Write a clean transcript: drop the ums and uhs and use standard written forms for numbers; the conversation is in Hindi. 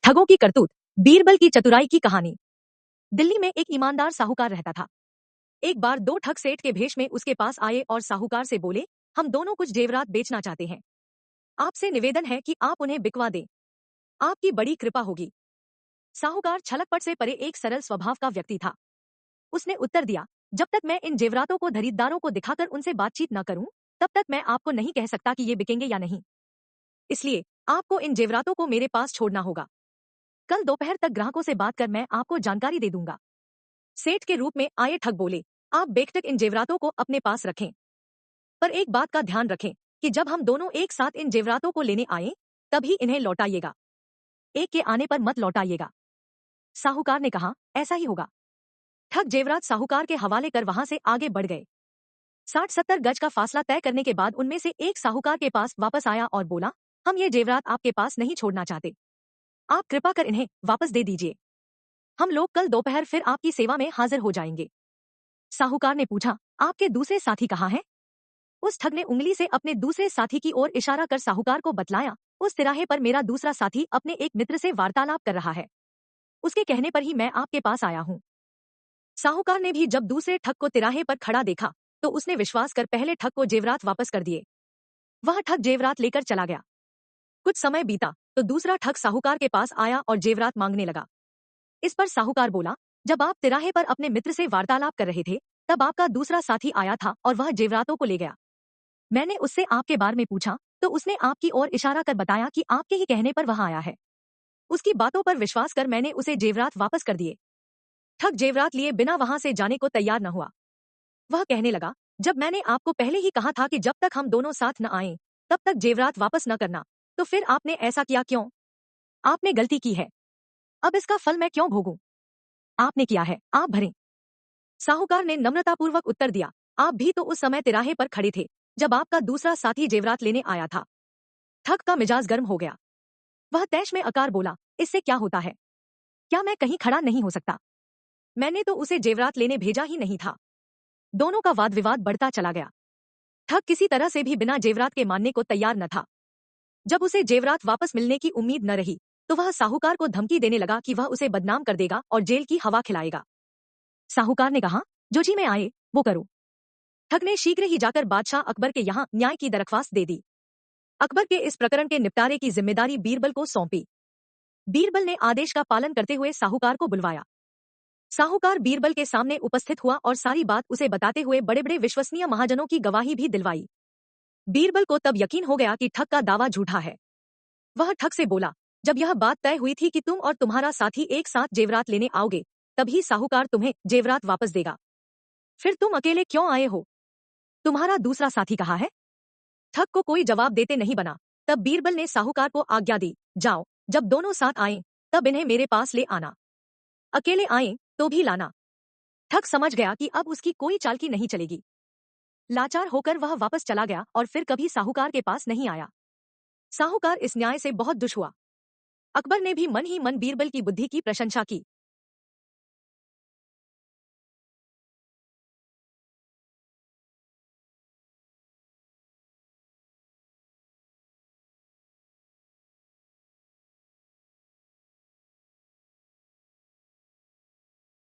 ठगों की करतूत, बीरबल की चतुराई की कहानी। दिल्ली में एक ईमानदार साहूकार रहता था। एक बार दो ठग सेठ के भेष में उसके पास आए और साहूकार से बोले, हम दोनों कुछ जेवरात बेचना चाहते हैं। आपसे निवेदन है कि आप उन्हें बिकवा दें। आपकी बड़ी कृपा होगी। साहूकार छलकपट से परे एक सरल स्वभाव का व्यक्ति था। उसने उत्तर दिया, जब तक मैं इन जेवरातों को खरीदारों को दिखाकर उनसे बातचीत न करूं, तब तक मैं आपको नहीं कह सकता कि ये बिकेंगे या नहीं। इसलिए आपको इन जेवरातों को मेरे पास छोड़ना होगा। कल दोपहर तक ग्राहकों से बात कर मैं आपको जानकारी दे दूंगा। सेठ के रूप में आए ठग बोले, आप बेशक इन जेवरातों को अपने पास रखें, पर एक बात का ध्यान रखें कि जब हम दोनों एक साथ इन जेवरातों को लेने आए, तभी इन्हें लौटाइएगा। एक के आने पर मत लौटाइएगा। साहूकार ने कहा, ऐसा ही होगा। ठग जेवरात साहूकार के हवाले कर वहां से आगे बढ़ गए। 60-70 गज का फासला तय करने के बाद उनमें से एक साहूकार के पास वापस आया और बोला, हम ये जेवरात आपके पास नहीं छोड़ना चाहते। आप कृपा कर इन्हें वापस दे दीजिए। हम लोग कल दोपहर फिर आपकी सेवा में हाजिर हो जाएंगे। साहूकार ने पूछा, आपके दूसरे साथी कहाँ हैं? उस ठग ने उंगली से अपने दूसरे साथी की ओर इशारा कर साहूकार को बतलाया, उस तिराहे पर मेरा दूसरा साथी अपने एक मित्र से वार्तालाप कर रहा है। उसके कहने पर ही मैं आपके पास आया हूँ। साहूकार ने भी जब दूसरे ठग को तिराहे पर खड़ा देखा, तो उसने विश्वास कर पहले ठग को जेवरात वापस कर दिए। वह ठग जेवरात लेकर चला गया। कुछ समय बीता तो दूसरा ठग साहूकार के पास आया और जेवरात मांगने लगा। इस पर साहूकार बोला, जब आप तिराहे पर अपने मित्र से वार्तालाप कर रहे थे, तब आपका दूसरा साथी आया था और वह जेवरातों को ले गया। मैंने उससे आपके बारे में पूछा, तो उसने आपकी ओर इशारा कर बताया कि आपके ही कहने पर वह आया है। उसकी बातों पर विश्वास कर मैंने उसे जेवरात वापस कर दिए। ठग जेवरात लिए बिना वहां से जाने को तैयार न हुआ। वह कहने लगा, जब मैंने आपको पहले ही कहा था कि जब तक हम दोनों साथ न आए, तब तक जेवरात वापस न करना, तो फिर आपने ऐसा किया क्यों? आपने गलती की है। अब इसका फल मैं क्यों भोगूं? आपने किया है, आप भरें। साहूकार ने नम्रतापूर्वक उत्तर दिया, आप भी तो उस समय तिराहे पर खड़े थे, जब आपका दूसरा साथी जेवरात लेने आया था। ठग का मिजाज गर्म हो गया। वह तैश में अकार बोला, इससे क्या होता है? क्या मैं कहीं खड़ा नहीं हो सकता? मैंने तो उसे जेवरात लेने भेजा ही नहीं था। दोनों का वाद विवाद बढ़ता चला गया। ठग किसी तरह से भी बिना जेवरात के मानने को तैयार न था। जब उसे जेवरात वापस मिलने की उम्मीद न रही, तो वह साहूकार को धमकी देने लगा कि वह उसे बदनाम कर देगा और जेल की हवा खिलाएगा। साहूकार ने कहा, जो जी में आए वो करो। ठग ने शीघ्र ही जाकर बादशाह अकबर के यहाँ न्याय की दरख्वास्त दे दी। अकबर के इस प्रकरण के निपटारे की जिम्मेदारी बीरबल को सौंपी। बीरबल ने आदेश का पालन करते हुए साहूकार को बुलवाया। साहूकार बीरबल के सामने उपस्थित हुआ और सारी बात उसे बताते हुए बड़े बड़े विश्वसनीय महाजनों की गवाही भी दिलवाई। बीरबल को तब यकीन हो गया कि ठग का दावा झूठा है। वह ठग से बोला, जब यह बात तय हुई थी कि तुम और तुम्हारा साथी एक साथ जेवरात लेने आओगे, तभी साहूकार तुम्हें जेवरात वापस देगा। फिर तुम अकेले क्यों आए हो? तुम्हारा दूसरा साथी कहाँ है? ठग को कोई जवाब देते नहीं बना। तब बीरबल ने साहूकार को आज्ञा दी, जाओ, जब दोनों साथ आए, तब इन्हें मेरे पास ले आना। अकेले आए तो भी लाना। ठग समझ गया कि अब उसकी कोई चालकी नहीं चलेगी। लाचार होकर वह वापस चला गया और फिर कभी साहूकार के पास नहीं आया। साहूकार इस न्याय से बहुत दुश हुआ। अकबर ने भी मन ही मन बीरबल की बुद्धि की प्रशंसा की।